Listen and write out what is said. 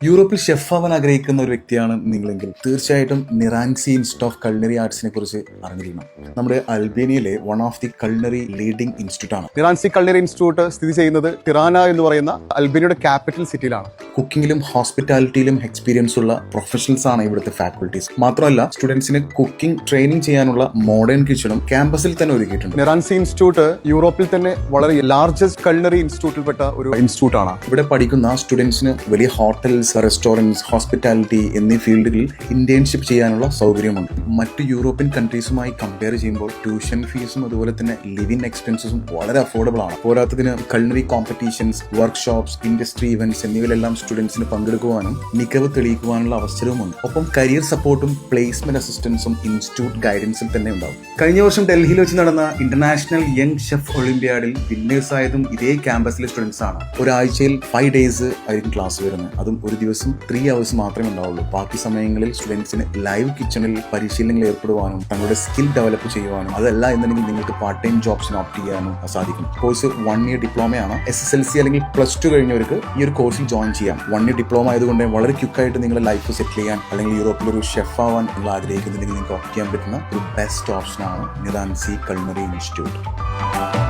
യൂറോപ്പിൽ ഷെഫ് ആവാൻ ആഗ്രഹിക്കുന്ന ഒരു വ്യക്തിയാണ് നിങ്ങളെങ്കിൽ തീർച്ചയായിട്ടും നിറാൻസി ഇൻസ്റ്റിറ്റ്യൂട്ട് ഓഫ് കൾണറി ആർട്സിനെ കുറിച്ച് അറിഞ്ഞിരിക്കണം. നമ്മുടെ അൽബേനിയയിലെ one of the culinary leading institute ആണ്. നിറാൻസി കൾണറി ഇൻസ്റ്റിറ്റ്യൂട്ട് സ്ഥിതി ചെയ്യുന്നത് ടിറാന എന്ന് പറയുന്ന അൽബേനിയയുടെ ക്യാപിറ്റൽ സിറ്റിയിലാണ്. കുക്കിങ്ങിലും ഹോസ്പിറ്റാലിറ്റിയിലും എക്സ്പീരിയൻസ് ഉള്ള പ്രൊഫഷണൽസ് ആണ് ഇവിടുത്തെ ഫാക്കൽറ്റീസ്. മാത്രമല്ല സ്റ്റുഡൻസിന് കുക്കിംഗ് ട്രെയിനിങ് ചെയ്യാനുള്ള മോഡേൺ കിച്ചണും ക്യാമ്പസിൽ തന്നെ ഒരുക്കിയിട്ടുണ്ട്. നിറാൻസി ഇൻസ്റ്റിറ്റ്യൂട്ട് യൂറോപ്പിൽ തന്നെ വളരെ ലാർജസ്റ്റ് കൾണറി ഇൻസ്റ്റിറ്റ്യൂട്ടിൽപ്പെട്ട ഒരു ഇൻസ്റ്റിറ്റ്യൂട്ട് ആണ്. ഇവിടെ പഠിക്കുന്ന സ്റ്റുഡൻസിന് വലിയ ഹോട്ടൽസ്, റെസ്റ്റോറൻറ്റ്സ്, ഹോസ്പിറ്റാലിറ്റി എന്നീ ഫീൽഡുകളിൽ ഇന്റേൺഷിപ്പ് ചെയ്യാനുള്ള സൗകര്യമുണ്ട്. മറ്റ് യൂറോപ്യൻ കൺട്രീസുമായി കമ്പയർ ചെയ്യുമ്പോൾ ട്യൂഷൻ ഫീസും അതുപോലെ തന്നെ ലിവിംഗ് എക്സ്പെൻസസും വളരെ അഫോർഡബിൾ ആണ്. പോരാത്തതിന് culinary competitions, workshops, industry events എന്നിവയിലെല്ലാം സ്റ്റുഡൻസിന് പങ്കെടുക്കുവാനും മികവ് തെളിയിക്കുവാനുള്ള അവസരവുമുണ്ട്. ഒപ്പം കരിയർ സപ്പോർട്ടും പ്ലേസ്മെന്റ് അസിസ്റ്റൻസും ഇൻസ്റ്റിറ്റ്യൂട്ട് ഗൈഡൻസിൽ തന്നെ ഉണ്ടാവും. കഴിഞ്ഞ വർഷം ഡൽഹിയിൽ വെച്ച് നടന്ന ഇന്റർനാഷണൽ യങ് ഷെഫ് ഒളിമ്പ്യാഡിൽ വിന്നേഴ്സ് ആയതും ഇതേ ക്യാമ്പസിലെ സ്റ്റുഡൻസ് ആണ്. ഒരാഴ്ചയിൽ 5 days ആയിരിക്കും ക്ലാസ് വരുന്നത്. അതും ഒരു ദിവസം 3 hours മാത്രമേ ഉണ്ടാവുള്ളൂ. ബാക്കി സമയങ്ങളിൽ സ്റ്റുഡൻസിന് ലൈവ് കിച്ചണിൽ പരിശീലനങ്ങൾ ഏർപ്പെടുവാനും തങ്ങളുടെ സ്കിൽ ഡെവലപ്പ് ചെയ്യുവാനും, അതല്ല എന്നുണ്ടെങ്കിൽ നിങ്ങൾക്ക് പാർട്ട് ടൈം ജോബ്സിന് ഓപ്റ്റ് ചെയ്യാനും സാധിക്കും. Course 1 year ഡിപ്ലോമയാണ്. SSLC അല്ലെങ്കിൽ +2 കഴിഞ്ഞവർക്ക് ഈ ഒരു കോഴ്സിൽ ജോയിൻ ചെയ്യാം. 1 year ഡിപ്ലോമ ആയതുകൊണ്ട് വളരെ ക്വിക്കായിട്ട് നിങ്ങളുടെ ലൈഫ് സെറ്റിൽ ചെയ്യാൻ അല്ലെങ്കിൽ യൂറോപ്പിൽ ഒരു ഷെഫ് ആവാൻ നിങ്ങൾ ആഗ്രഹിക്കുന്നുണ്ടെങ്കിൽ നിങ്ങൾക്ക് ഓപ്റ്റ് ചെയ്യാൻ പറ്റുന്ന ഒരു ബെസ്റ്റ് ഓപ്ഷനാണ് നിറാൻസി കൾണറി ഇൻസ്റ്റിറ്റ്യൂട്ട്.